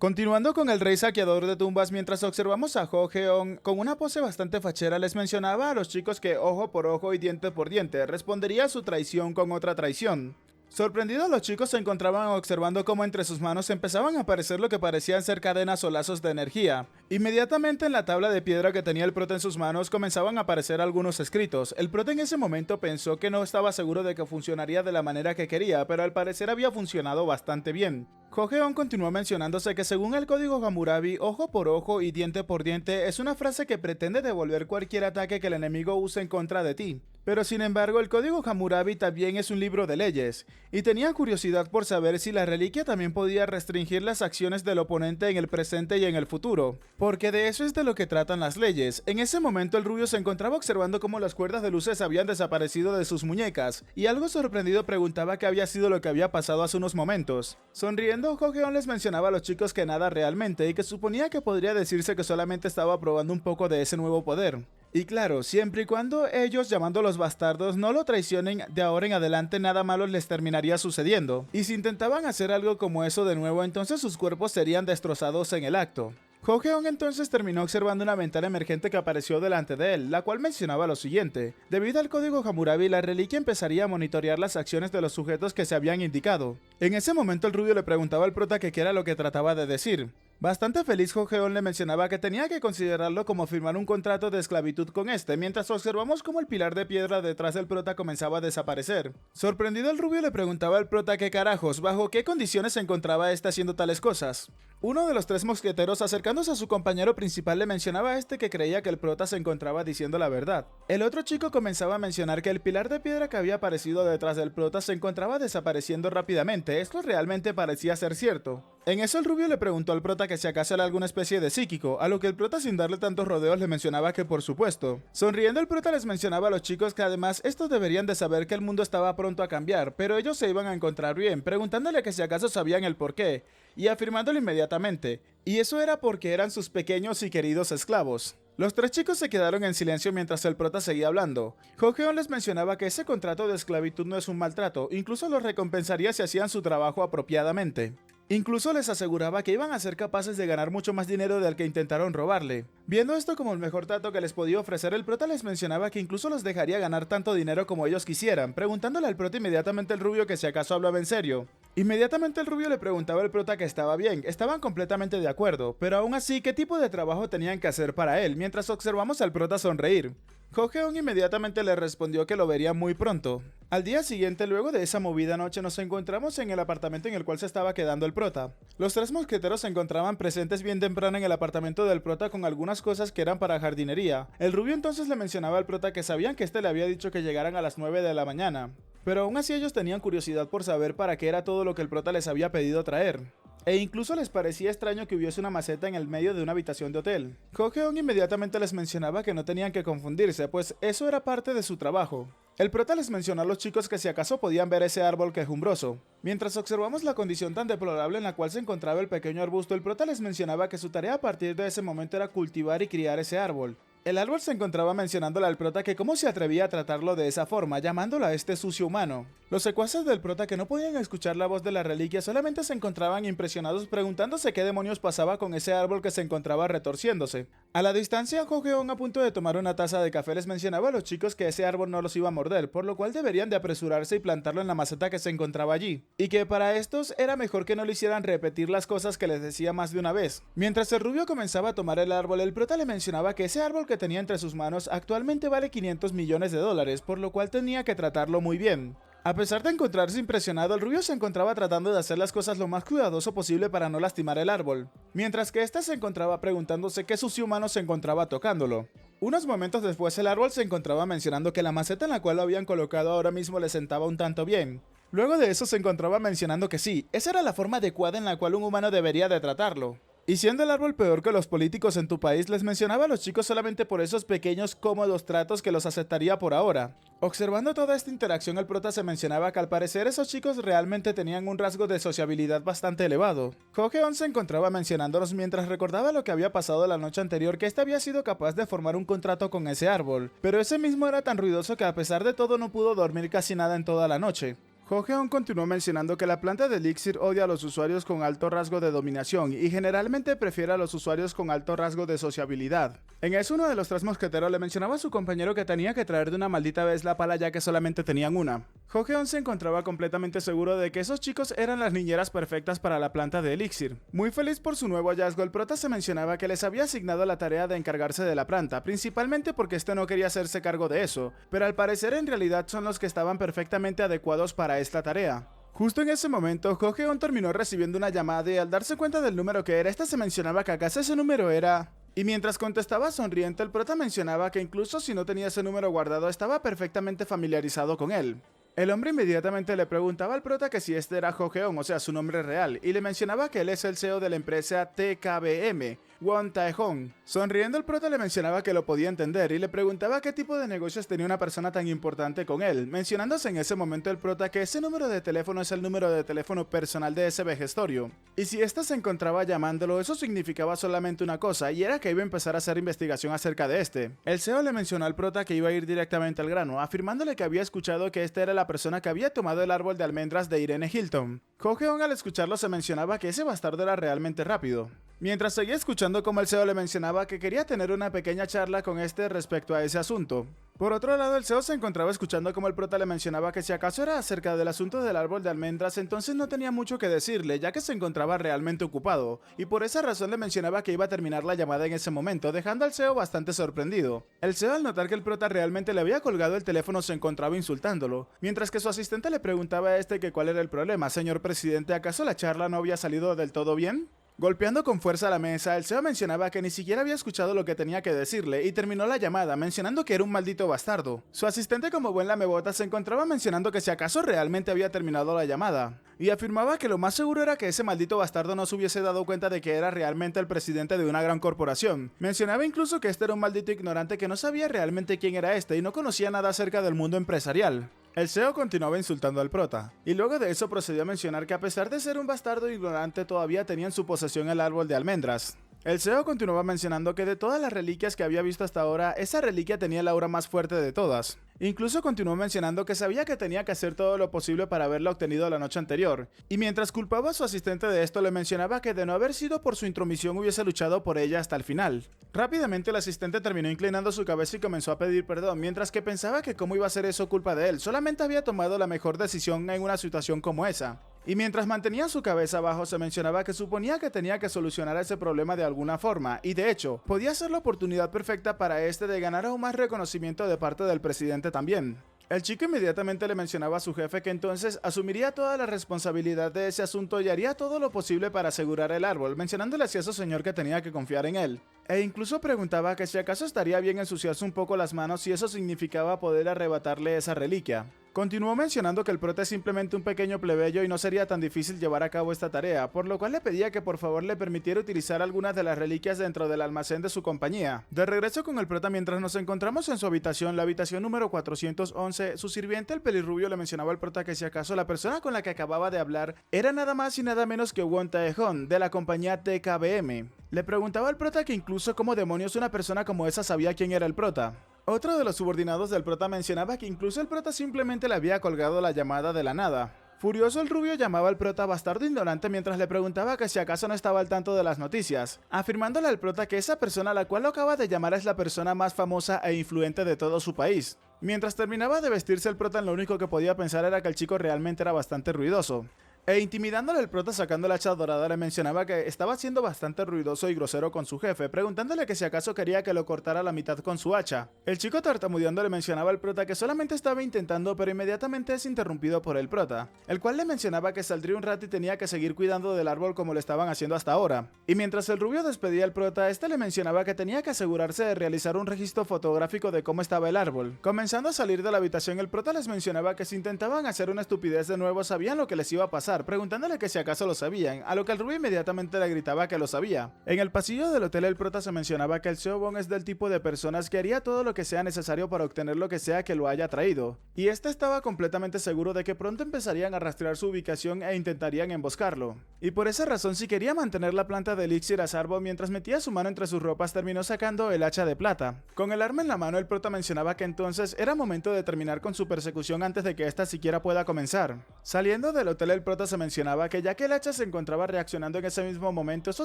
Continuando con el rey saqueador de tumbas, mientras observamos a Jo Geon con una pose bastante fachera, les mencionaba a los chicos que ojo por ojo y diente por diente respondería a su traición con otra traición. Sorprendidos, los chicos se encontraban observando cómo entre sus manos empezaban a aparecer lo que parecían ser cadenas o lazos de energía. Inmediatamente en la tabla de piedra que tenía el prota en sus manos comenzaban a aparecer algunos escritos. El prota en ese momento pensó que no estaba seguro de que funcionaría de la manera que quería, pero al parecer había funcionado bastante bien. Jo Geon continuó mencionándose que según el código Hammurabi, ojo por ojo y diente por diente es una frase que pretende devolver cualquier ataque que el enemigo use en contra de ti. Pero sin embargo, el código Hammurabi también es un libro de leyes, y tenía curiosidad por saber si la reliquia también podía restringir las acciones del oponente en el presente y en el futuro, porque de eso es de lo que tratan las leyes. En ese momento el rubio se encontraba observando cómo las cuerdas de luces habían desaparecido de sus muñecas, y algo sorprendido preguntaba qué había sido lo que había pasado hace unos momentos. Sonriendo, Jo Geon les mencionaba a los chicos que nada realmente, y que suponía que podría decirse que solamente estaba probando un poco de ese nuevo poder. Y claro, siempre y cuando ellos, llamándolos bastardos, no lo traicionen, de ahora en adelante nada malo les terminaría sucediendo. Y si intentaban hacer algo como eso de nuevo, entonces sus cuerpos serían destrozados en el acto. Jo Geon entonces terminó observando una ventana emergente que apareció delante de él, la cual mencionaba lo siguiente: debido al código Hammurabi, la reliquia empezaría a monitorear las acciones de los sujetos que se habían indicado. En ese momento el rubio le preguntaba al prota que qué era lo que trataba de decir. Bastante feliz, Jo Geon le mencionaba que tenía que considerarlo como firmar un contrato de esclavitud con este, mientras observamos cómo el pilar de piedra detrás del prota comenzaba a desaparecer. Sorprendido, el rubio le preguntaba al prota qué carajos, bajo qué condiciones se encontraba este haciendo tales cosas. Uno de los tres mosqueteros, acercándose a su compañero principal, le mencionaba a este que creía que el prota se encontraba diciendo la verdad. El otro chico comenzaba a mencionar que el pilar de piedra que había aparecido detrás del prota se encontraba desapareciendo rápidamente. Esto realmente parecía ser cierto. En eso el rubio le preguntó al prota que si acaso era alguna especie de psíquico, a lo que el prota, sin darle tantos rodeos, le mencionaba que por supuesto. Sonriendo, el prota les mencionaba a los chicos que además estos deberían de saber que el mundo estaba pronto a cambiar, pero ellos se iban a encontrar bien, preguntándole que si acaso sabían el porqué, y afirmándolo inmediatamente, y eso era porque eran sus pequeños y queridos esclavos. Los tres chicos se quedaron en silencio mientras el prota seguía hablando. Jo Geon les mencionaba que ese contrato de esclavitud no es un maltrato, incluso los recompensaría si hacían su trabajo apropiadamente. Incluso les aseguraba que iban a ser capaces de ganar mucho más dinero del que intentaron robarle. Viendo esto como el mejor trato que les podía ofrecer, el prota les mencionaba que incluso los dejaría ganar tanto dinero como ellos quisieran, preguntándole al prota inmediatamente el rubio que si acaso hablaba en serio. Inmediatamente el rubio le preguntaba al prota que estaba bien, estaban completamente de acuerdo, pero aún así, ¿qué tipo de trabajo tenían que hacer para él? Mientras observamos al prota sonreír. Jo Geon inmediatamente le respondió que lo vería muy pronto. Al día siguiente, luego de esa movida noche, nos encontramos en el apartamento en el cual se estaba quedando el prota. Los tres mosqueteros se encontraban presentes bien temprano en el apartamento del prota con algunas cosas que eran para jardinería. El rubio entonces le mencionaba al prota que sabían que este le había dicho que llegaran a las 9 de la mañana. Pero aún así ellos tenían curiosidad por saber para qué era todo lo que el prota les había pedido traer. E incluso les parecía extraño que hubiese una maceta en el medio de una habitación de hotel. Jo Geon inmediatamente les mencionaba que no tenían que confundirse, pues eso era parte de su trabajo. El prota les mencionó a los chicos que si acaso podían ver ese árbol quejumbroso. Mientras observamos la condición tan deplorable en la cual se encontraba el pequeño arbusto, el prota les mencionaba que su tarea a partir de ese momento era cultivar y criar ese árbol. El árbol se encontraba mencionándole al prota que cómo se atrevía a tratarlo de esa forma, llamándolo a este sucio humano. Los secuaces del prota, que no podían escuchar la voz de la reliquia, solamente se encontraban impresionados preguntándose qué demonios pasaba con ese árbol que se encontraba retorciéndose. A la distancia, Jo Geon, a punto de tomar una taza de café, les mencionaba a los chicos que ese árbol no los iba a morder, por lo cual deberían de apresurarse y plantarlo en la maceta que se encontraba allí, y que para estos era mejor que no le hicieran repetir las cosas que les decía más de una vez. Mientras el rubio comenzaba a tomar el árbol, el prota le mencionaba que ese árbol que tenía entre sus manos actualmente vale 500 millones de dólares, por lo cual tenía que tratarlo muy bien. A pesar de encontrarse impresionado, el rubio se encontraba tratando de hacer las cosas lo más cuidadoso posible para no lastimar el árbol, mientras que éste se encontraba preguntándose qué sucio humano se encontraba tocándolo. Unos momentos después, el árbol se encontraba mencionando que la maceta en la cual lo habían colocado ahora mismo le sentaba un tanto bien. Luego de eso se encontraba mencionando que sí, esa era la forma adecuada en la cual un humano debería de tratarlo. Y siendo el árbol peor que los políticos en tu país, les mencionaba a los chicos solamente por esos pequeños cómodos tratos que los aceptaría por ahora. Observando toda esta interacción, el prota se mencionaba que al parecer esos chicos realmente tenían un rasgo de sociabilidad bastante elevado. Jo Geon se encontraba mencionándolos mientras recordaba lo que había pasado la noche anterior, que este había sido capaz de formar un contrato con ese árbol, pero ese mismo era tan ruidoso que a pesar de todo no pudo dormir casi nada en toda la noche. Ho-Heon continuó mencionando que la planta de Elixir odia a los usuarios con alto rasgo de dominación y generalmente prefiere a los usuarios con alto rasgo de sociabilidad. En eso, uno de los tres mosqueteros le mencionaba a su compañero que tenía que traer de una maldita vez la pala ya que solamente tenían una. Ho-Heon se encontraba completamente seguro de que esos chicos eran las niñeras perfectas para la planta de Elixir. Muy feliz por su nuevo hallazgo, el prota se mencionaba que les había asignado la tarea de encargarse de la planta, principalmente porque este no quería hacerse cargo de eso, pero al parecer en realidad son los que estaban perfectamente adecuados para esta tarea. Justo en ese momento, Ho-Heon terminó recibiendo una llamada y al darse cuenta del número que era, se mencionaba que acaso ese número era... Y mientras contestaba sonriente, el prota mencionaba que incluso si no tenía ese número guardado, estaba perfectamente familiarizado con él. El hombre inmediatamente le preguntaba al prota que si este era Ho-Heon, o sea, su nombre real, y le mencionaba que él es el CEO de la empresa TKBM, Won Tae-hong. Sonriendo, el prota le mencionaba que lo podía entender y le preguntaba qué tipo de negocios tenía una persona tan importante con él, mencionándose en ese momento el prota que ese número de teléfono es el número de teléfono personal de ese vejestorio. Y si ésta se encontraba llamándolo, eso significaba solamente una cosa, y era que iba a empezar a hacer investigación acerca de este. El CEO le mencionó al prota que iba a ir directamente al grano, afirmándole que había escuchado que esta era la persona que había tomado el árbol de almendras de Irene Hilton. Ho-Heon al escucharlo se mencionaba que ese bastardo era realmente rápido. Mientras seguía escuchando como el CEO le mencionaba que quería tener una pequeña charla con este respecto a ese asunto. Por otro lado, el CEO se encontraba escuchando como el prota le mencionaba que si acaso era acerca del asunto del árbol de almendras, entonces no tenía mucho que decirle, ya que se encontraba realmente ocupado, y por esa razón le mencionaba que iba a terminar la llamada en ese momento, dejando al CEO bastante sorprendido. El CEO, al notar que el prota realmente le había colgado el teléfono, se encontraba insultándolo, mientras que su asistente le preguntaba a este que cuál era el problema. Señor presidente, ¿acaso la charla no había salido del todo bien? Golpeando con fuerza la mesa, el CEO mencionaba que ni siquiera había escuchado lo que tenía que decirle y terminó la llamada mencionando que era un maldito bastardo. Su asistente, como buen lamebotas, se encontraba mencionando que si acaso realmente había terminado la llamada, y afirmaba que lo más seguro era que ese maldito bastardo no se hubiese dado cuenta de que era realmente el presidente de una gran corporación. Mencionaba incluso que este era un maldito ignorante que no sabía realmente quién era este y no conocía nada acerca del mundo empresarial. El CEO continuaba insultando al prota, y luego de eso procedió a mencionar que a pesar de ser un bastardo ignorante todavía tenía en su posesión el árbol de almendras. El CEO continuaba mencionando que de todas las reliquias que había visto hasta ahora, esa reliquia tenía la aura más fuerte de todas. Incluso continuó mencionando que sabía que tenía que hacer todo lo posible para haberla obtenido la noche anterior, y mientras culpaba a su asistente de esto le mencionaba que de no haber sido por su intromisión hubiese luchado por ella hasta el final. Rápidamente el asistente terminó inclinando su cabeza y comenzó a pedir perdón, mientras que pensaba que cómo iba a ser eso culpa de él, solamente había tomado la mejor decisión en una situación como esa. Y mientras mantenía su cabeza abajo se mencionaba que suponía que tenía que solucionar ese problema de alguna forma, y de hecho, podía ser la oportunidad perfecta para este de ganar aún más reconocimiento de parte del presidente también. El chico inmediatamente le mencionaba a su jefe que entonces asumiría toda la responsabilidad de ese asunto y haría todo lo posible para asegurar el árbol, mencionándole así a su señor que tenía que confiar en él. E incluso preguntaba que si acaso estaría bien ensuciarse un poco las manos si eso significaba poder arrebatarle esa reliquia. Continuó mencionando que el prota es simplemente un pequeño plebeyo y no sería tan difícil llevar a cabo esta tarea, por lo cual le pedía que por favor le permitiera utilizar algunas de las reliquias dentro del almacén de su compañía. De regreso con el prota mientras nos encontramos en su habitación, la habitación número 411, su sirviente el pelirrubio le mencionaba al prota que si acaso la persona con la que acababa de hablar era nada más y nada menos que Won Tae-hong, de la compañía TKBM. Le preguntaba al prota que incluso cómo demonios una persona como esa sabía quién era el prota. Otro de los subordinados del prota mencionaba que incluso el prota simplemente le había colgado la llamada de la nada. Furioso, el rubio llamaba al prota bastardo ignorante mientras le preguntaba que si acaso no estaba al tanto de las noticias, afirmándole al prota que esa persona a la cual lo acaba de llamar es la persona más famosa e influyente de todo su país. Mientras terminaba de vestirse el prota, lo único que podía pensar era que el chico realmente era bastante ruidoso. E intimidándole el prota sacando la hacha dorada le mencionaba que estaba siendo bastante ruidoso y grosero con su jefe, preguntándole que si acaso quería que lo cortara a la mitad con su hacha. El chico tartamudeando le mencionaba al prota que solamente estaba intentando, pero inmediatamente es interrumpido por el prota, el cual le mencionaba que saldría un rato y tenía que seguir cuidando del árbol como lo estaban haciendo hasta ahora. Y mientras el rubio despedía al prota, este le mencionaba que tenía que asegurarse de realizar un registro fotográfico de cómo estaba el árbol. Comenzando a salir de la habitación, el prota les mencionaba que si intentaban hacer una estupidez de nuevo sabían lo que les iba a pasar, pasar, preguntándole que si acaso lo sabían, a lo que el rubio inmediatamente le gritaba que lo sabía. En el pasillo del hotel el prota se mencionaba que el Seo-won es del tipo de personas que haría todo lo que sea necesario para obtener lo que sea que lo haya traído, y este estaba completamente seguro de que pronto empezarían a rastrear su ubicación e intentarían emboscarlo. Y por esa razón, si quería mantener la planta de elixir a salvo, mientras metía su mano entre sus ropas terminó sacando el hacha de plata. Con el arma en la mano el prota mencionaba que entonces era momento de terminar con su persecución antes de que ésta siquiera pueda comenzar. Saliendo del hotel el prota se mencionaba que ya que el hacha se encontraba reaccionando en ese mismo momento, eso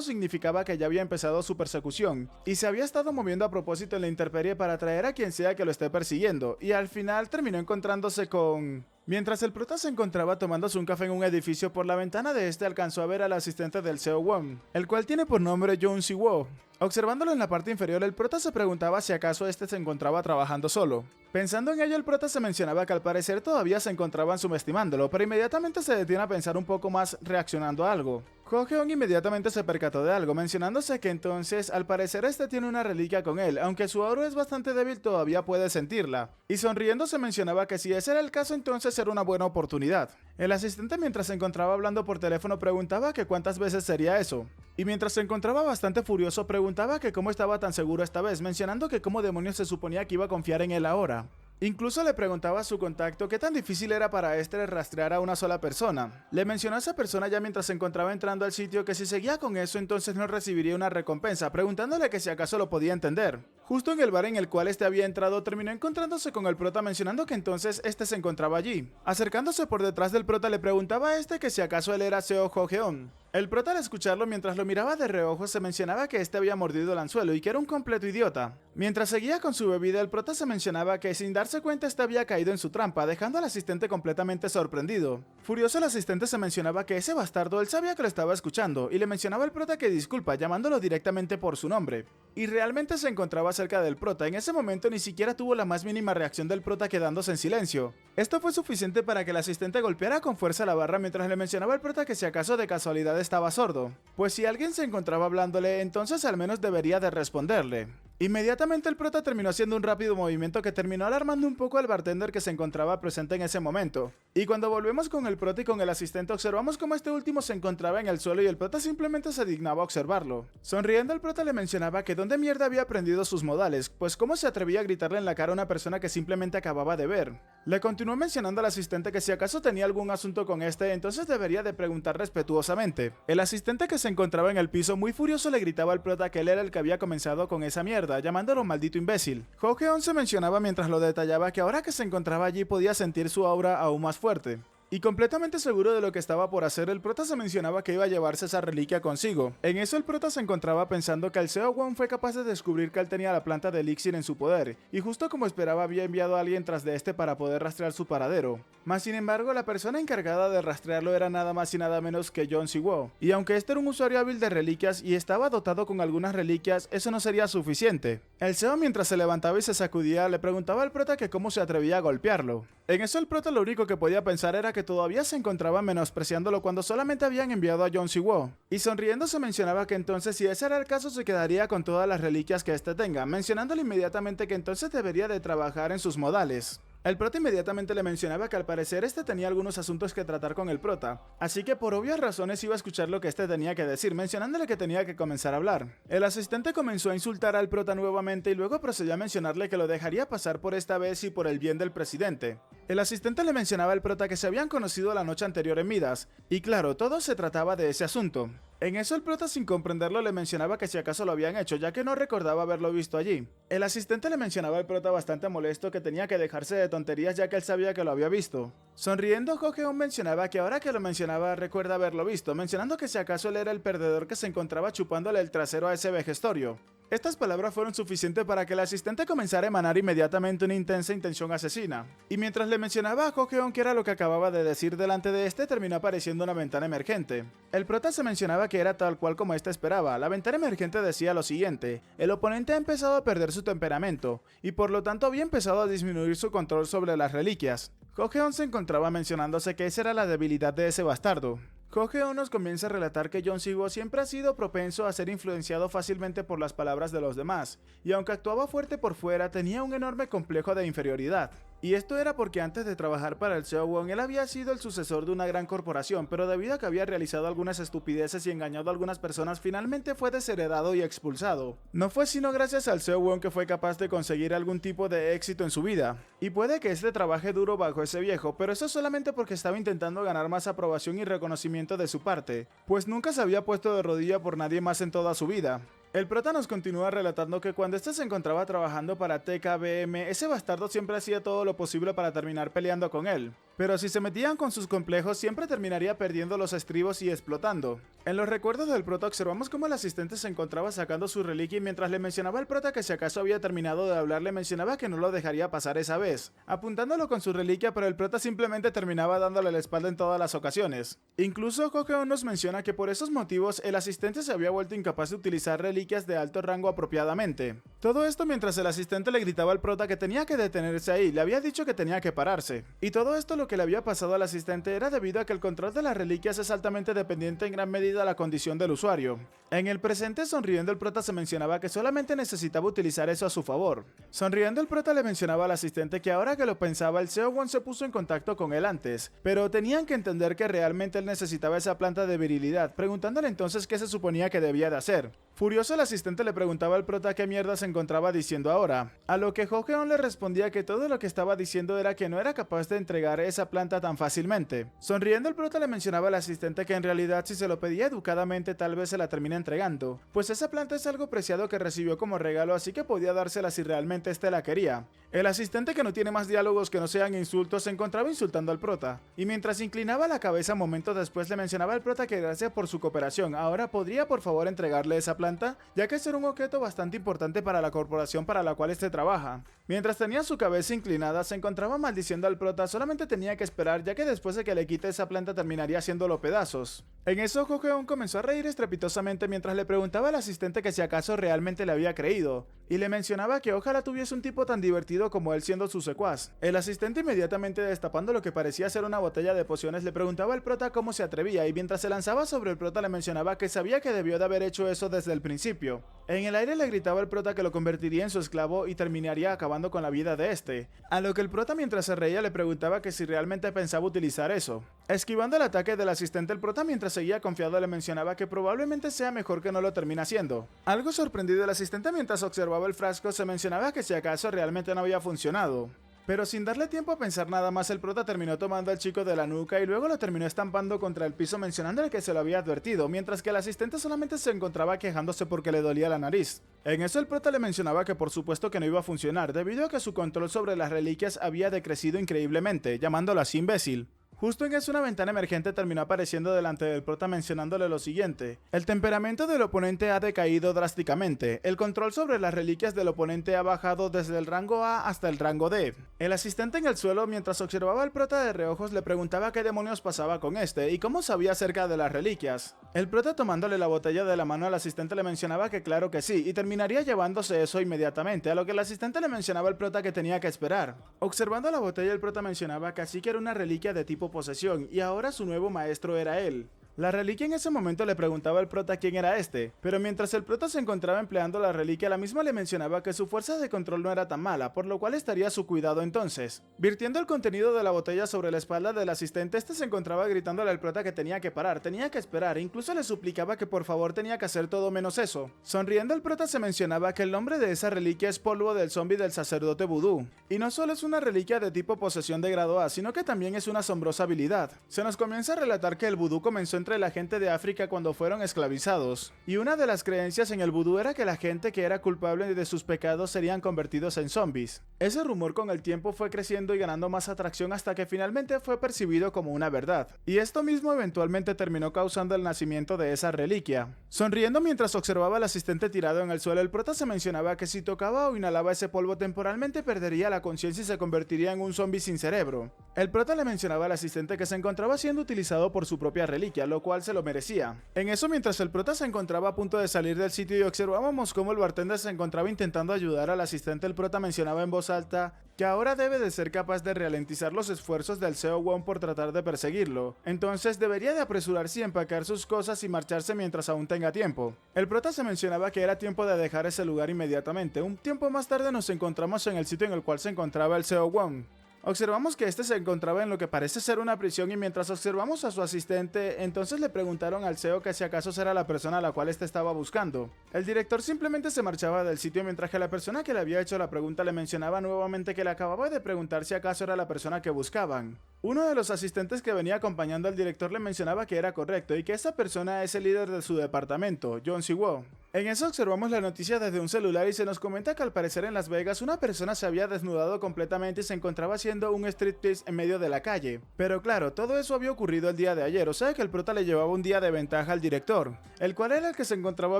significaba que ya había empezado su persecución, y se había estado moviendo a propósito en la intemperie para atraer a quien sea que lo esté persiguiendo, y al final terminó encontrándose con... Mientras el prota se encontraba tomándose un café en un edificio, por la ventana de este alcanzó a ver al asistente del Seo-won, el cual tiene por nombre Jung Si-woo. Observándolo en la parte inferior, el prota se preguntaba si acaso este se encontraba trabajando solo. Pensando en ello, el prota se mencionaba que al parecer todavía se encontraban subestimándolo, pero inmediatamente se detiene a pensar un poco más reaccionando a algo. Ho-jeon inmediatamente se percató de algo, mencionándose que entonces al parecer este tiene una reliquia con él, aunque su aura es bastante débil todavía puede sentirla. Y sonriendo se mencionaba que si ese era el caso entonces era una buena oportunidad. El asistente mientras se encontraba hablando por teléfono preguntaba que cuántas veces sería eso. Y mientras se encontraba bastante furioso preguntaba que cómo estaba tan seguro esta vez, mencionando que cómo demonios se suponía que iba a confiar en él ahora. Incluso le preguntaba a su contacto qué tan difícil era para este rastrear a una sola persona. Le mencionó a esa persona ya mientras se encontraba entrando al sitio que si seguía con eso entonces no recibiría una recompensa, preguntándole que si acaso lo podía entender. Justo en el bar en el cual este había entrado terminó encontrándose con el prota mencionando que entonces este se encontraba allí. Acercándose por detrás del prota le preguntaba a este que si acaso él era Seo Ho-jeon. El prota al escucharlo mientras lo miraba de reojo se mencionaba que este había mordido el anzuelo y que era un completo idiota. Mientras seguía con su bebida el prota se mencionaba que sin darse cuenta este había caído en su trampa, dejando al asistente completamente sorprendido. Furioso el asistente se mencionaba que ese bastardo él sabía que lo estaba escuchando y le mencionaba al prota que disculpa llamándolo directamente por su nombre. Y realmente se encontraba cerca del prota, en ese momento ni siquiera tuvo la más mínima reacción del prota quedándose en silencio. Esto fue suficiente para que el asistente golpeara con fuerza la barra mientras le mencionaba al prota que si acaso de casualidad estaba sordo, pues si alguien se encontraba hablándole entonces al menos debería de responderle. Inmediatamente el prota terminó haciendo un rápido movimiento que terminó alarmando un poco al bartender que se encontraba presente en ese momento. Y cuando volvemos con el prota y con el asistente observamos cómo este último se encontraba en el suelo y el prota simplemente se dignaba a observarlo. Sonriendo el prota le mencionaba que dónde mierda había aprendido sus modales, pues cómo se atrevía a gritarle en la cara a una persona que simplemente acababa de ver. Le continuó mencionando al asistente que si acaso tenía algún asunto con este entonces debería de preguntar respetuosamente. El asistente que se encontraba en el piso muy furioso le gritaba al prota que él era el que había comenzado con esa mierda, llamándolo maldito imbécil. Ho-jeon se mencionaba mientras lo detallaba que ahora que se encontraba allí podía sentir su aura aún más fuerte. Y completamente seguro de lo que estaba por hacer, el prota se mencionaba que iba a llevarse esa reliquia consigo. En eso el prota se encontraba pensando que el Seo-won fue capaz de descubrir que él tenía la planta de elixir en su poder, y justo como esperaba había enviado a alguien tras de este para poder rastrear su paradero. Mas sin embargo, la persona encargada de rastrearlo era nada más y nada menos que Jung Si-woo. Y aunque este era un usuario hábil de reliquias y estaba dotado con algunas reliquias, eso no sería suficiente. El Seo mientras se levantaba y se sacudía le preguntaba al prota que cómo se atrevía a golpearlo. En eso el prota lo único que podía pensar era que todavía se encontraba menospreciándolo cuando solamente habían enviado a Jung Si-woo. Y sonriendo se mencionaba que entonces si ese era el caso se quedaría con todas las reliquias que éste tenga, mencionándole inmediatamente que entonces debería de trabajar en sus modales. El prota inmediatamente le mencionaba que al parecer este tenía algunos asuntos que tratar con el prota, así que por obvias razones iba a escuchar lo que este tenía que decir, mencionándole que tenía que comenzar a hablar. El asistente comenzó a insultar al prota nuevamente y luego procedió a mencionarle que lo dejaría pasar por esta vez y por el bien del presidente. El asistente le mencionaba al prota que se habían conocido la noche anterior en Midas, y claro, todo se trataba de ese asunto. En eso el prota sin comprenderlo le mencionaba que si acaso lo habían hecho, ya que no recordaba haberlo visto allí. El asistente le mencionaba al prota bastante molesto que tenía que dejarse de tonterías ya que él sabía que lo había visto. Sonriendo, Ho-jeon mencionaba que ahora que lo mencionaba recuerda haberlo visto, mencionando que si acaso él era el perdedor que se encontraba chupándole el trasero a ese vejestorio. Estas palabras fueron suficientes para que el asistente comenzara a emanar inmediatamente una intensa intención asesina. Y mientras le mencionaba a Ho-jeon que era lo que acababa de decir delante de este, terminó apareciendo una ventana emergente. El prota se mencionaba que era tal cual como este esperaba. La ventana emergente decía lo siguiente: el oponente ha empezado a perder su temperamento, y por lo tanto había empezado a disminuir su control sobre las reliquias. Ho-jeon se encontraba mencionándose que esa era la debilidad de ese bastardo. Jo Geon nos comienza a relatar que Jeon Si-woo siempre ha sido propenso a ser influenciado fácilmente por las palabras de los demás, y aunque actuaba fuerte por fuera, tenía un enorme complejo de inferioridad. Y esto era porque antes de trabajar para el Seo-won, él había sido el sucesor de una gran corporación, pero debido a que había realizado algunas estupideces y engañado a algunas personas, finalmente fue desheredado y expulsado. No fue sino gracias al Seo-won que fue capaz de conseguir algún tipo de éxito en su vida. Y puede que este trabaje duro bajo ese viejo, pero eso solamente porque estaba intentando ganar más aprobación y reconocimiento de su parte, pues nunca se había puesto de rodilla por nadie más en toda su vida. El prota nos continúa relatando que cuando este se encontraba trabajando para TKBM, ese bastardo siempre hacía todo lo posible para terminar peleando con él. Pero si se metían con sus complejos, siempre terminaría perdiendo los estribos y explotando. En los recuerdos del prota observamos cómo el asistente se encontraba sacando su reliquia y mientras le mencionaba al prota que si acaso había terminado de hablar, le mencionaba que no lo dejaría pasar esa vez, apuntándolo con su reliquia, pero el prota simplemente terminaba dándole la espalda en todas las ocasiones. Incluso Jo Geon nos menciona que por esos motivos el asistente se había vuelto incapaz de utilizar reliquias de alto rango apropiadamente. Todo esto mientras el asistente le gritaba al prota que tenía que detenerse ahí, le había dicho que tenía que pararse. Y todo esto lo que le había pasado al asistente era debido a que el control de las reliquias es altamente dependiente en gran medida de la condición del usuario. En el presente, sonriendo el prota se mencionaba que solamente necesitaba utilizar eso a su favor. Sonriendo el prota le mencionaba al asistente que ahora que lo pensaba, el Seo-won se puso en contacto con él antes, pero tenían que entender que realmente él necesitaba esa planta de virilidad, preguntándole entonces qué se suponía que debía de hacer. Furioso, el asistente le preguntaba al prota qué mierda se encontraba diciendo ahora, a lo que Jo Geon le respondía que todo lo que estaba diciendo era que no era capaz de entregar esa planta tan fácilmente. Sonriendo, el prota le mencionaba al asistente que en realidad si se lo pedía educadamente tal vez se la termina entregando, pues esa planta es algo preciado que recibió como regalo, así que podía dársela si realmente este la quería. El asistente, que no tiene más diálogos que no sean insultos, se encontraba insultando al prota, y mientras inclinaba la cabeza momentos después le mencionaba al prota que gracias por su cooperación, ahora podría por favor entregarle esa planta, ya que es un objeto bastante importante para la corporación para la cual este trabaja. Mientras tenía su cabeza inclinada, se encontraba maldiciendo al prota, solamente tenía que esperar, ya que después de que le quite esa planta terminaría haciéndolo pedazos. En eso, Jo Geon comenzó a reír estrepitosamente mientras le preguntaba al asistente que si acaso realmente le había creído, y le mencionaba que ojalá tuviese un tipo tan divertido como él siendo su secuaz. El asistente, inmediatamente destapando lo que parecía ser una botella de pociones, le preguntaba al prota cómo se atrevía, y mientras se lanzaba sobre el prota le mencionaba que sabía que debió de haber hecho eso desde el principio. En el aire le gritaba al prota que lo convertiría en su esclavo y terminaría acabando con la vida de este, a lo que el prota mientras se reía le preguntaba que si realmente pensaba utilizar eso. Esquivando el ataque del asistente, el prota mientras seguía confiado le mencionaba que probablemente sea mejor que no lo termine haciendo. Algo sorprendido, el asistente mientras observaba el frasco se mencionaba que si acaso realmente no había funcionado. Pero sin darle tiempo a pensar nada más, el prota terminó tomando al chico de la nuca y luego lo terminó estampando contra el piso mencionándole que se lo había advertido, mientras que el asistente solamente se encontraba quejándose porque le dolía la nariz. En eso el prota le mencionaba que por supuesto que no iba a funcionar, debido a que su control sobre las reliquias había decrecido increíblemente, llamándolo así imbécil. Justo en eso una ventana emergente terminó apareciendo delante del prota mencionándole lo siguiente: el temperamento del oponente ha decaído drásticamente, el control sobre las reliquias del oponente ha bajado desde el rango A hasta el rango D. El asistente en el suelo mientras observaba al prota de reojos le preguntaba qué demonios pasaba con este y cómo sabía acerca de las reliquias. El prota tomándole la botella de la mano al asistente le mencionaba que claro que sí, y terminaría llevándose eso inmediatamente, a lo que el asistente le mencionaba al prota que tenía que esperar. Observando la botella, el prota mencionaba que así que era una reliquia de tipo posesión y ahora su nuevo maestro era él. La reliquia en ese momento le preguntaba al prota quién era este, pero mientras el prota se encontraba empleando la reliquia, la misma le mencionaba que su fuerza de control no era tan mala, por lo cual estaría a su cuidado entonces. Virtiendo el contenido de la botella sobre la espalda del asistente, este se encontraba gritándole al prota que tenía que parar, tenía que esperar, e incluso le suplicaba que por favor tenía que hacer todo menos eso. Sonriendo, el prota se mencionaba que el nombre de esa reliquia es polvo del zombie del sacerdote vudú, y no solo es una reliquia de tipo posesión de grado A, sino que también es una asombrosa habilidad. Se nos comienza a relatar que el vudú comenzó entre la gente de África cuando fueron esclavizados, y una de las creencias en el vudú era que la gente que era culpable de sus pecados serían convertidos en zombies. Ese rumor con el tiempo fue creciendo y ganando más atracción hasta que finalmente fue percibido como una verdad, y esto mismo eventualmente terminó causando el nacimiento de esa reliquia. Sonriendo mientras observaba al asistente tirado en el suelo, el prota se mencionaba que si tocaba o inhalaba ese polvo temporalmente perdería la conciencia y se convertiría en un zombie sin cerebro. El prota le mencionaba al asistente que se encontraba siendo utilizado por su propia reliquia, lo cual se lo merecía. En eso, mientras el prota se encontraba a punto de salir del sitio y observábamos cómo el bartender se encontraba intentando ayudar al asistente, el prota mencionaba en voz alta que ahora debe de ser capaz de ralentizar los esfuerzos del Seo Won por tratar de perseguirlo. Entonces debería de apresurarse y empacar sus cosas y marcharse mientras aún tenga tiempo. El prota se mencionaba que era tiempo de dejar ese lugar inmediatamente. Un tiempo más tarde nos encontramos en el sitio en el cual se encontraba el Seo Won. Observamos que este se encontraba en lo que parece ser una prisión y mientras observamos a su asistente, entonces le preguntaron al CEO que si acaso era la persona a la cual este estaba buscando. El director simplemente se marchaba del sitio mientras que la persona que le había hecho la pregunta le mencionaba nuevamente que le acababa de preguntar si acaso era la persona que buscaban. Uno de los asistentes que venía acompañando al director le mencionaba que era correcto y que esa persona es el líder de su departamento, John Si-woo. En eso observamos la noticia desde un celular y se nos comenta que al parecer en Las Vegas una persona se había desnudado completamente y se encontraba haciendo un striptease en medio de la calle. Pero claro, todo eso había ocurrido el día de ayer, o sea que el prota le llevaba un día de ventaja al director, el cual era el que se encontraba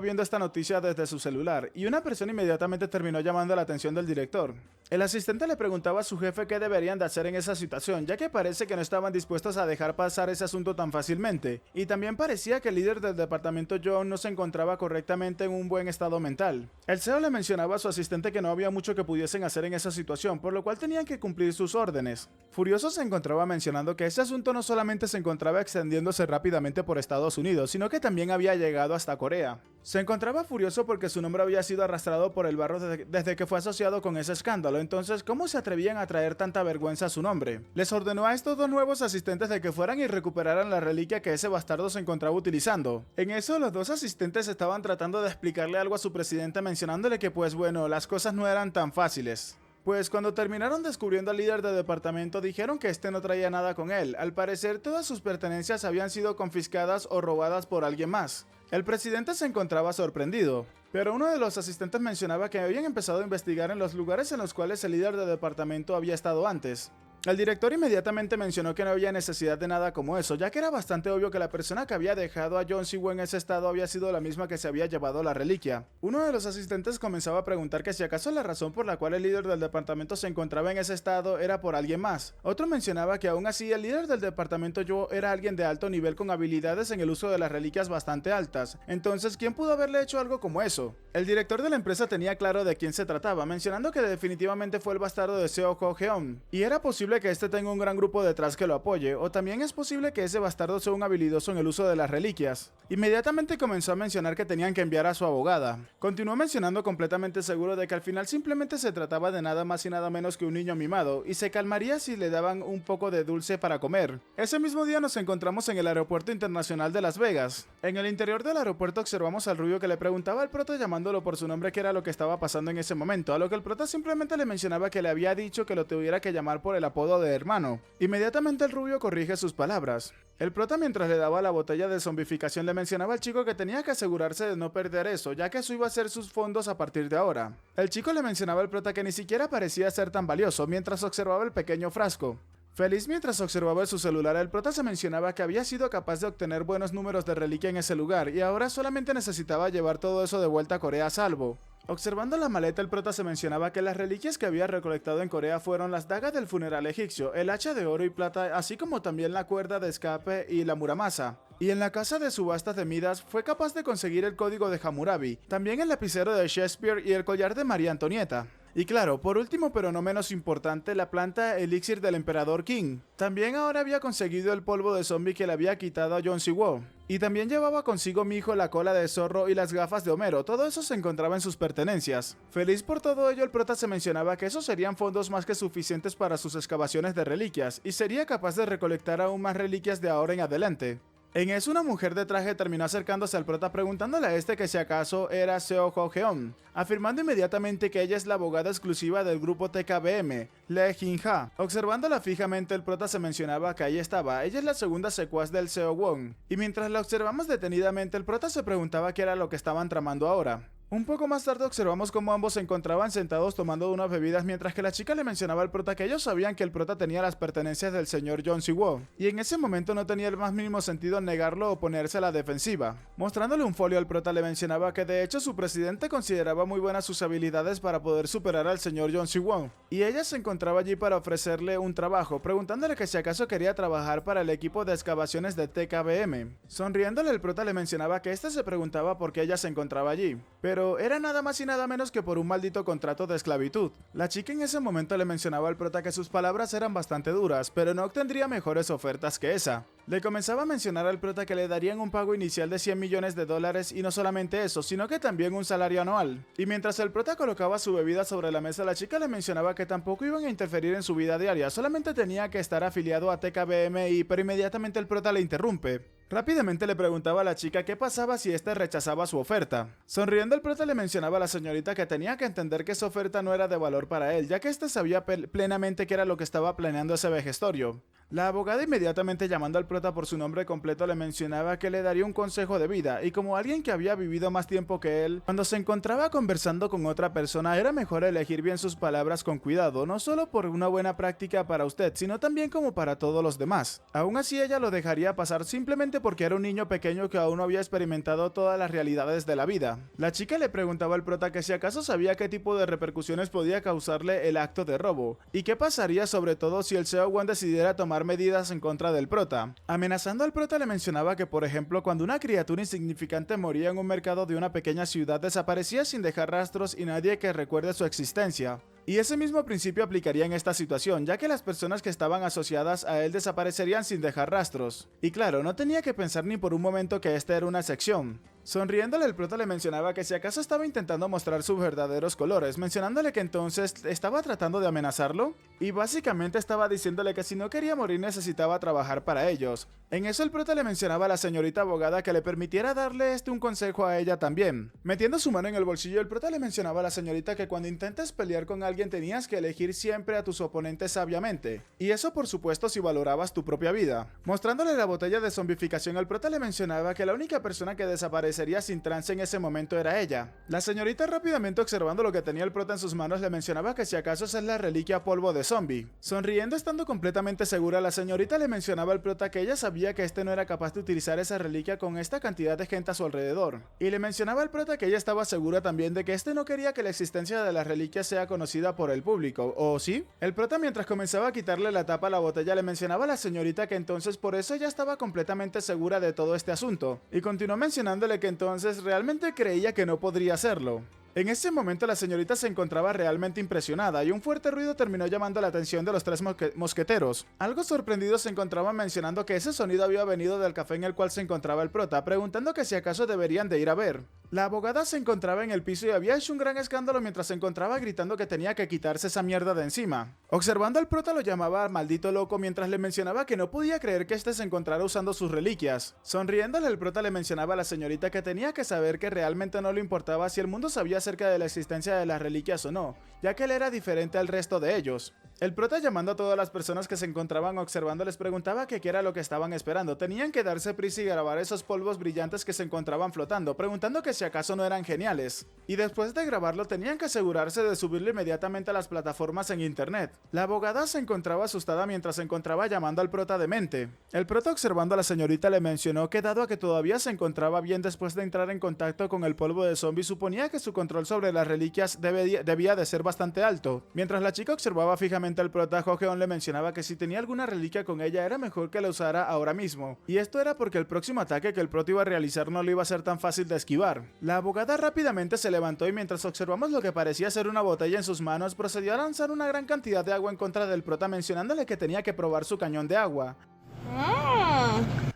viendo esta noticia desde su celular, y una persona inmediatamente terminó llamando la atención del director. El asistente le preguntaba a su jefe qué deberían de hacer en esa situación, ya que parece que no estaban dispuestos a dejar pasar ese asunto tan fácilmente, y también parecía que el líder del departamento John no se encontraba correctamente en un buen estado mental. El CEO le mencionaba a su asistente que no había mucho que pudiesen hacer en esa situación, por lo cual tenían que cumplir sus órdenes. Furioso se encontraba mencionando que ese asunto no solamente se encontraba extendiéndose rápidamente por Estados Unidos, sino que también había llegado hasta Corea. Se encontraba furioso porque su nombre había sido arrastrado por el barro desde que fue asociado con ese escándalo, entonces ¿cómo se atrevían a traer tanta vergüenza a su nombre? Les ordenó a estos dos nuevos asistentes de que fueran y recuperaran la reliquia que ese bastardo se encontraba utilizando. En eso los dos asistentes estaban tratando de explicarle algo a su presidente mencionándole que pues bueno, las cosas no eran tan fáciles. Pues cuando terminaron descubriendo al líder del departamento dijeron que este no traía nada con él, al parecer todas sus pertenencias habían sido confiscadas o robadas por alguien más. El presidente se encontraba sorprendido, pero uno de los asistentes mencionaba que habían empezado a investigar en los lugares en los cuales el líder del departamento había estado antes. El director inmediatamente mencionó que no había necesidad de nada como eso, ya que era bastante obvio que la persona que había dejado a John Si-woo en ese estado había sido la misma que se había llevado la reliquia. Uno de los asistentes comenzaba a preguntar que si acaso la razón por la cual el líder del departamento se encontraba en ese estado era por alguien más. Otro mencionaba que aún así el líder del departamento Yo era alguien de alto nivel con habilidades en el uso de las reliquias bastante altas. Entonces, ¿quién pudo haberle hecho algo como eso? El director de la empresa tenía claro de quién se trataba, mencionando que definitivamente fue el bastardo de Seo Ho-geon, y era posible que este tenga un gran grupo detrás que lo apoye, o también es posible que ese bastardo sea un habilidoso en el uso de las reliquias. Inmediatamente comenzó a mencionar que tenían que enviar a su abogada. Continuó mencionando completamente seguro de que al final simplemente se trataba de nada más y nada menos que un niño mimado, y se calmaría si le daban un poco de dulce para comer. Ese mismo día nos encontramos en el aeropuerto internacional de Las Vegas. En el interior del aeropuerto observamos al rubio que le preguntaba al prota llamándolo por su nombre qué era lo que estaba pasando en ese momento, a lo que el prota simplemente le mencionaba que le había dicho que lo tuviera que llamar por el apodo de hermano. Inmediatamente el rubio corrige sus palabras. El prota mientras le daba la botella de zombificación le mencionaba al chico que tenía que asegurarse de no perder eso, ya que eso iba a ser sus fondos a partir de ahora. El chico le mencionaba al prota que ni siquiera parecía ser tan valioso mientras observaba el pequeño frasco. Feliz mientras observaba su celular, el prota se mencionaba que había sido capaz de obtener buenos números de reliquia en ese lugar y ahora solamente necesitaba llevar todo eso de vuelta a Corea a salvo. Observando la maleta, el prota se mencionaba que las reliquias que había recolectado en Corea fueron las dagas del funeral egipcio, el hacha de oro y plata, así como también la cuerda de escape y la muramasa. Y en la casa de subastas de Midas fue capaz de conseguir el código de Hammurabi, también el lapicero de Shakespeare y el collar de María Antonieta. Y claro, por último pero no menos importante, la planta elixir del emperador King. También ahora había conseguido el polvo de zombie que le había quitado a John Si-woo. Y también llevaba consigo mi hijo la cola de zorro y las gafas de Homero, todo eso se encontraba en sus pertenencias. Feliz por todo ello, el prota se mencionaba que esos serían fondos más que suficientes para sus excavaciones de reliquias, y sería capaz de recolectar aún más reliquias de ahora en adelante. En eso una mujer de traje terminó acercándose al prota preguntándole a este que si acaso era Seo Ho-geon, afirmando inmediatamente que ella es la abogada exclusiva del grupo TKBM, Lee Jin-ha. Observándola fijamente, el prota se mencionaba que ahí estaba, ella es la segunda secuaz del Seo Won, y mientras la observamos detenidamente el prota se preguntaba qué era lo que estaban tramando ahora. Un poco más tarde observamos cómo ambos se encontraban sentados tomando unas bebidas mientras que la chica le mencionaba al prota que ellos sabían que el prota tenía las pertenencias del señor John Siwo, y en ese momento no tenía el más mínimo sentido negarlo o ponerse a la defensiva. Mostrándole un folio al prota le mencionaba que de hecho su presidente consideraba muy buenas sus habilidades para poder superar al señor John Siwo, y ella se encontraba allí para ofrecerle un trabajo, preguntándole que si acaso quería trabajar para el equipo de excavaciones de TKBM. Sonriéndole el prota le mencionaba que este se preguntaba por qué ella se encontraba allí, pero era nada más y nada menos que por un maldito contrato de esclavitud. La chica en ese momento le mencionaba al prota que sus palabras eran bastante duras, pero no obtendría mejores ofertas que esa. Le comenzaba a mencionar al prota que le darían un pago inicial de $100 millones y no solamente eso, sino que también un salario anual. Y mientras el prota colocaba su bebida sobre la mesa, la chica le mencionaba que tampoco iban a interferir en su vida diaria, solamente tenía que estar afiliado a TKBMI, pero inmediatamente el prota le interrumpe. Rápidamente le preguntaba a la chica qué pasaba si éste rechazaba su oferta. Sonriendo el prota le mencionaba a la señorita que tenía que entender que esa oferta no era de valor para él, ya que éste sabía plenamente que era lo que estaba planeando ese vejestorio. La abogada inmediatamente llamando al prota por su nombre completo le mencionaba que le daría un consejo de vida, y como alguien que había vivido más tiempo que él, cuando se encontraba conversando con otra persona era mejor elegir bien sus palabras con cuidado, no solo por una buena práctica para usted, sino también como para todos los demás. Aún así ella lo dejaría pasar simplemente porque era un niño pequeño que aún no había experimentado todas las realidades de la vida. La chica le preguntaba al prota que si acaso sabía qué tipo de repercusiones podía causarle el acto de robo, y qué pasaría sobre todo si el Seo-Wan decidiera tomar medidas en contra del prota. Amenazando al prota le mencionaba que por ejemplo cuando una criatura insignificante moría en un mercado de una pequeña ciudad desaparecía sin dejar rastros y nadie que recuerde su existencia. Y ese mismo principio aplicaría en esta situación, ya que las personas que estaban asociadas a él desaparecerían sin dejar rastros. Y claro, no tenía que pensar ni por un momento que esta era una excepción. Sonriéndole el prota le mencionaba que si acaso estaba intentando mostrar sus verdaderos colores, mencionándole que entonces estaba tratando de amenazarlo, y básicamente estaba diciéndole que si no quería morir necesitaba trabajar para ellos. En eso el prota le mencionaba a la señorita abogada que le permitiera darle un consejo a ella también. Metiendo su mano en el bolsillo, el prota le mencionaba a la señorita que cuando intentes pelear con alguien tenías que elegir siempre a tus oponentes sabiamente, y eso por supuesto si valorabas tu propia vida. Mostrándole la botella de zombificación, el prota le mencionaba que la única persona que desaparecería sin trance en ese momento era ella. La señorita rápidamente observando lo que tenía el prota en sus manos le mencionaba que si acaso esa es la reliquia polvo de zombie. Sonriendo estando completamente segura, la señorita le mencionaba al prota que ella sabía que este no era capaz de utilizar esa reliquia con esta cantidad de gente a su alrededor. Y le mencionaba al prota que ella estaba segura también de que este no quería que la existencia de la reliquia sea conocida por el público, ¿o sí? El prota mientras comenzaba a quitarle la tapa a la botella le mencionaba a la señorita que entonces por eso ella estaba completamente segura de todo este asunto, y continuó mencionándole que entonces realmente creía que no podría hacerlo. En ese momento la señorita se encontraba realmente impresionada y un fuerte ruido terminó llamando la atención de los tres mosqueteros. Algo sorprendidos se encontraban mencionando que ese sonido había venido del café en el cual se encontraba el prota, preguntando que si acaso deberían de ir a ver. La abogada se encontraba en el piso y había hecho un gran escándalo mientras se encontraba gritando que tenía que quitarse esa mierda de encima. Observando al prota lo llamaba maldito loco mientras le mencionaba que no podía creer que este se encontrara usando sus reliquias. Sonriéndole el prota le mencionaba a la señorita que tenía que saber que realmente no le importaba si el mundo sabía acerca de la existencia de las reliquias o no, ya que él era diferente al resto de ellos. El prota llamando a todas las personas que se encontraban observando les preguntaba que qué era lo que estaban esperando. Tenían que darse prisa y grabar esos polvos brillantes que se encontraban flotando, preguntando que si acaso no eran geniales. Y después de grabarlo tenían que asegurarse de subirlo inmediatamente a las plataformas en internet. La abogada se encontraba asustada mientras se encontraba llamando al prota demente. El prota observando a la señorita le mencionó que dado a que todavía se encontraba bien después de entrar en contacto con el polvo de zombie, suponía que su control sobre las reliquias debía de ser bastante alto. Mientras la chica observaba fijamente al prota, Ho-Heon le mencionaba que si tenía alguna reliquia con ella era mejor que la usara ahora mismo, y esto era porque el próximo ataque que el prota iba a realizar no le iba a ser tan fácil de esquivar. La abogada rápidamente se levantó y mientras observamos lo que parecía ser una botella en sus manos, procedió a lanzar una gran cantidad de agua en contra del prota mencionándole que tenía que probar su cañón de agua.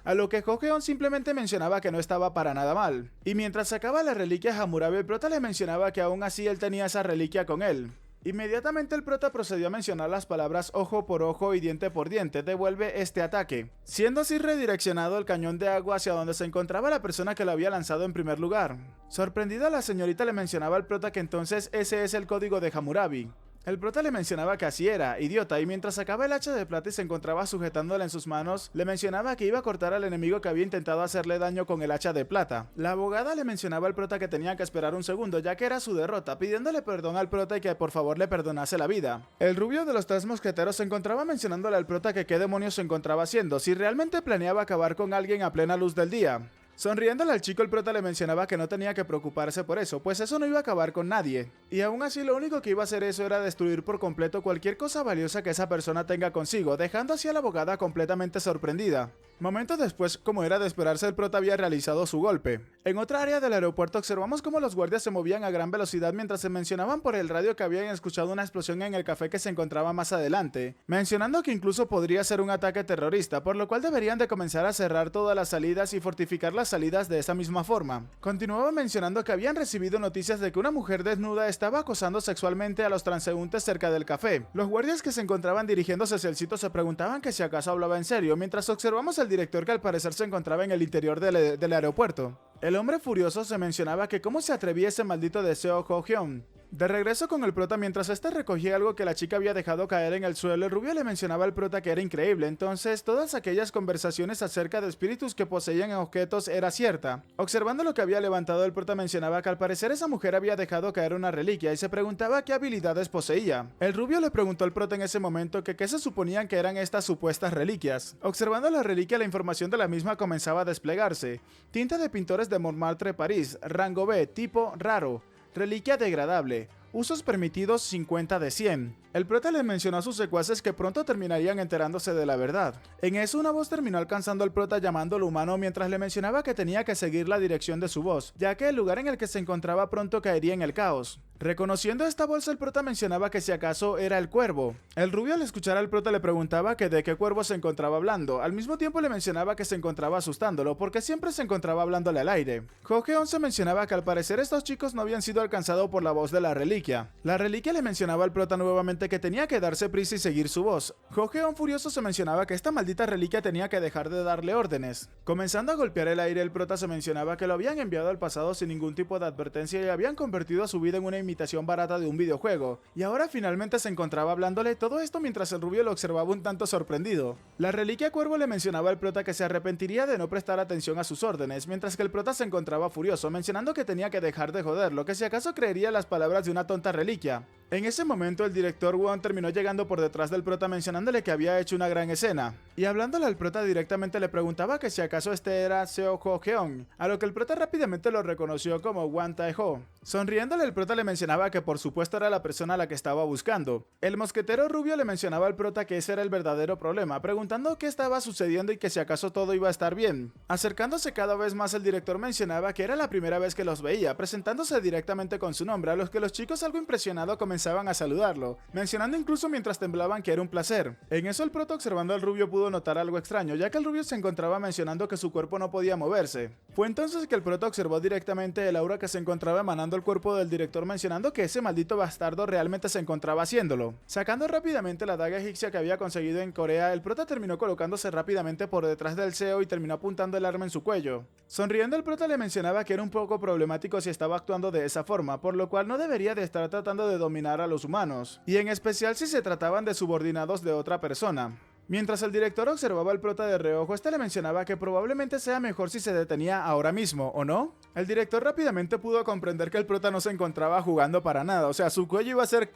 A lo que Ho-Heon simplemente mencionaba que no estaba para nada mal. Y mientras sacaba la reliquia Hammurabi, el prota le mencionaba que aún así él tenía esa reliquia con él. Inmediatamente el prota procedió a mencionar las palabras ojo por ojo y diente por diente, devuelve este ataque, siendo así redireccionado el cañón de agua hacia donde se encontraba la persona que lo había lanzado en primer lugar. Sorprendida, la señorita le mencionaba al prota que entonces ese es el código de Hammurabi. El prota le mencionaba que así era, idiota, y mientras sacaba el hacha de plata y se encontraba sujetándola en sus manos, le mencionaba que iba a cortar al enemigo que había intentado hacerle daño con el hacha de plata. La abogada le mencionaba al prota que tenía que esperar un segundo ya que era su derrota, pidiéndole perdón al prota y que por favor le perdonase la vida. El rubio de los tres mosqueteros se encontraba mencionándole al prota que qué demonios se encontraba haciendo, si realmente planeaba acabar con alguien a plena luz del día. Sonriéndole al chico, el prota le mencionaba que no tenía que preocuparse por eso, pues eso no iba a acabar con nadie. Y aún así lo único que iba a hacer eso era destruir por completo cualquier cosa valiosa que esa persona tenga consigo, dejando así a la abogada completamente sorprendida. Momentos después, como era de esperarse, el prota había realizado su golpe. En otra área del aeropuerto observamos cómo los guardias se movían a gran velocidad mientras se mencionaban por el radio que habían escuchado una explosión en el café que se encontraba más adelante, mencionando que incluso podría ser un ataque terrorista, por lo cual deberían de comenzar a cerrar todas las salidas y fortificar las salidas de esa misma forma. Continuaba mencionando que habían recibido noticias de que una mujer desnuda estaba acosando sexualmente a los transeúntes cerca del café. Los guardias que se encontraban dirigiéndose hacia el sitio se preguntaban que si acaso hablaba en serio, mientras observamos al director que al parecer se encontraba en el interior del aeropuerto. El hombre furioso se mencionaba que cómo se atrevía ese maldito deseo Ho Hyun. De regreso con el prota mientras este recogía algo que la chica había dejado caer en el suelo, el rubio le mencionaba al prota que era increíble, entonces todas aquellas conversaciones acerca de espíritus que poseían objetos era cierta. Observando lo que había levantado, el prota mencionaba que al parecer esa mujer había dejado caer una reliquia y se preguntaba qué habilidades poseía. El rubio le preguntó al prota en ese momento que qué se suponían que eran estas supuestas reliquias. Observando la reliquia, la información de la misma comenzaba a desplegarse. Tinta de pintores de Montmartre, París, rango B, tipo raro. Reliquia degradable. Usos permitidos 50 de 100. El prota le mencionó a sus secuaces que pronto terminarían enterándose de la verdad. En eso una voz terminó alcanzando al prota llamándolo humano mientras le mencionaba que tenía que seguir la dirección de su voz, ya que el lugar en el que se encontraba pronto caería en el caos. Reconociendo esta voz, el prota mencionaba que si acaso era el cuervo. El rubio al escuchar al prota le preguntaba que de qué cuervo se encontraba hablando. Al mismo tiempo le mencionaba que se encontraba asustándolo porque siempre se encontraba hablándole al aire. Ho Hyun se mencionaba que al parecer estos chicos no habían sido alcanzados por la voz de la reliquia. La reliquia le mencionaba al prota nuevamente que tenía que darse prisa y seguir su voz. Ho Hyun furioso se mencionaba que esta maldita reliquia tenía que dejar de darle órdenes. Comenzando a golpear el aire, el prota se mencionaba que lo habían enviado al pasado sin ningún tipo de advertencia y habían convertido a su vida en una imitación barata de un videojuego, y ahora finalmente se encontraba hablándole, todo esto mientras el rubio lo observaba un tanto sorprendido. La reliquia cuervo le mencionaba al prota que se arrepentiría de no prestar atención a sus órdenes, mientras que el prota se encontraba furioso, mencionando que tenía que dejar de joderlo, que si acaso creería las palabras de una tonta reliquia. En ese momento el director Won terminó llegando por detrás del prota mencionándole que había hecho una gran escena, y hablándole al prota directamente le preguntaba que si acaso este era Seo Ho Hyun, a lo que el prota rápidamente lo reconoció como Wan Tae-ho. Sonriéndole, el prota le mencionaba que por supuesto era la persona a la que estaba buscando. El mosquetero rubio le mencionaba al prota que ese era el verdadero problema, preguntando qué estaba sucediendo y que si acaso todo iba a estar bien. Acercándose cada vez más, el director mencionaba que era la primera vez que los veía, presentándose directamente con su nombre, a los que los chicos algo impresionados comenzaban a saludarlo, mencionando incluso mientras temblaban que era un placer. En eso el prota observando al rubio pudo notar algo extraño, ya que el rubio se encontraba mencionando que su cuerpo no podía moverse. Fue entonces que el prota observó directamente el aura que se encontraba emanando el cuerpo del director mencionando que ese maldito bastardo realmente se encontraba haciéndolo. Sacando rápidamente la daga egipcia que había conseguido en Corea, el prota terminó colocándose rápidamente por detrás del CEO y terminó apuntando el arma en su cuello. Sonriendo, el prota le mencionaba que era un poco problemático si estaba actuando de esa forma, por lo cual no debería de estar tratando de dominar a los humanos, y en especial si se trataban de subordinados de otra persona. Mientras el director observaba al prota de reojo, este le mencionaba que probablemente sea mejor si se detenía ahora mismo, ¿o no? El director rápidamente pudo comprender que el prota no se encontraba jugando para nada, o sea, su cuello iba a ser...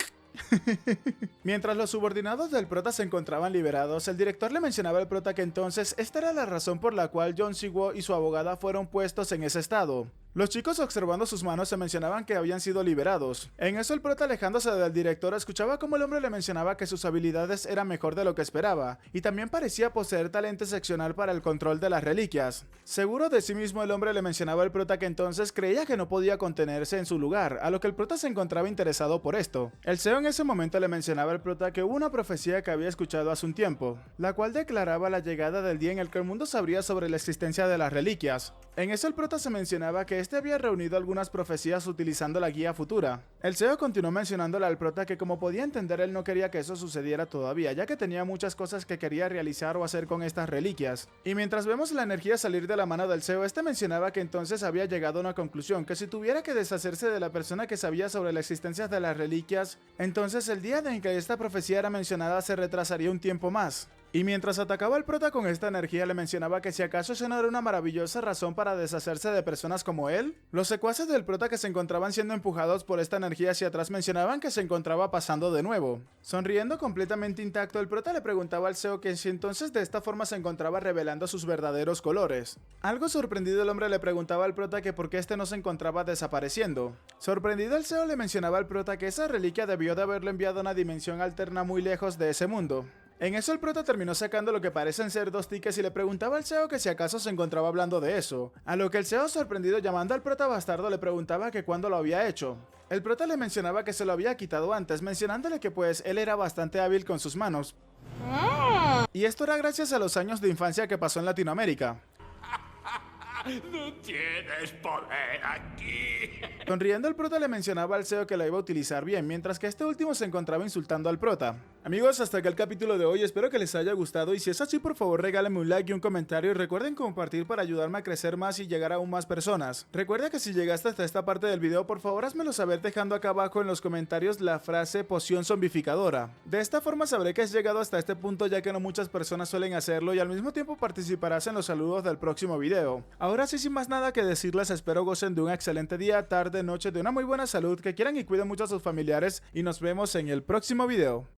Mientras los subordinados del prota se encontraban liberados, el director le mencionaba al prota que entonces esta era la razón por la cual Jong Si-woo y su abogada fueron puestos en ese estado. Los chicos observando sus manos se mencionaban que habían sido liberados. En eso el prota alejándose del director escuchaba como el hombre le mencionaba que sus habilidades eran mejor de lo que esperaba, y también parecía poseer talento excepcional para el control de las reliquias. Seguro de sí mismo el hombre le mencionaba al prota que entonces creía que no podía contenerse en su lugar, a lo que el prota se encontraba interesado por esto. El CEO en ese momento le mencionaba al prota que hubo una profecía que había escuchado hace un tiempo, la cual declaraba la llegada del día en el que el mundo sabría sobre la existencia de las reliquias. En eso el prota se mencionaba que este había reunido algunas profecías utilizando la guía futura. El CEO continuó mencionándole al prota que como podía entender él no quería que eso sucediera todavía, ya que tenía muchas cosas que quería realizar o hacer con estas reliquias. Y mientras vemos la energía salir de la mano del CEO, este mencionaba que entonces había llegado a una conclusión, que si tuviera que deshacerse de la persona que sabía sobre la existencia de las reliquias, entonces el día en que esta profecía era mencionada se retrasaría un tiempo más. Y mientras atacaba al prota con esta energía le mencionaba que si acaso eso no era una maravillosa razón para deshacerse de personas como él. Los secuaces del prota que se encontraban siendo empujados por esta energía hacia atrás mencionaban que se encontraba pasando de nuevo. Sonriendo completamente intacto, el prota le preguntaba al CEO que si entonces de esta forma se encontraba revelando sus verdaderos colores. Algo sorprendido el hombre le preguntaba al prota que por qué este no se encontraba desapareciendo. Sorprendido el CEO le mencionaba al prota que esa reliquia debió de haberlo enviado a una dimensión alterna muy lejos de ese mundo. En eso el prota terminó sacando lo que parecen ser 2 tickets y le preguntaba al CEO que si acaso se encontraba hablando de eso, a lo que el CEO sorprendido llamando al prota bastardo le preguntaba que cuándo lo había hecho. El prota le mencionaba que se lo había quitado antes, mencionándole que pues él era bastante hábil con sus manos. Y esto era gracias a los años de infancia que pasó en Latinoamérica. ¡No tienes poder aquí! Sonriendo el prota le mencionaba al CEO que la iba a utilizar bien, mientras que este último se encontraba insultando al prota. Amigos, hasta acá el capítulo de hoy, espero que les haya gustado y si es así por favor regálenme un like y un comentario y recuerden compartir para ayudarme a crecer más y llegar a aún más personas. Recuerda que si llegaste hasta esta parte del video por favor házmelo saber dejando acá abajo en los comentarios la frase poción zombificadora. De esta forma sabré que has llegado hasta este punto ya que no muchas personas suelen hacerlo y al mismo tiempo participarás en los saludos del próximo video. Ahora sí, sin más nada que decirles, espero gocen de un excelente día, tarde, noche, de una muy buena salud, que quieran y cuiden mucho a sus familiares y nos vemos en el próximo video.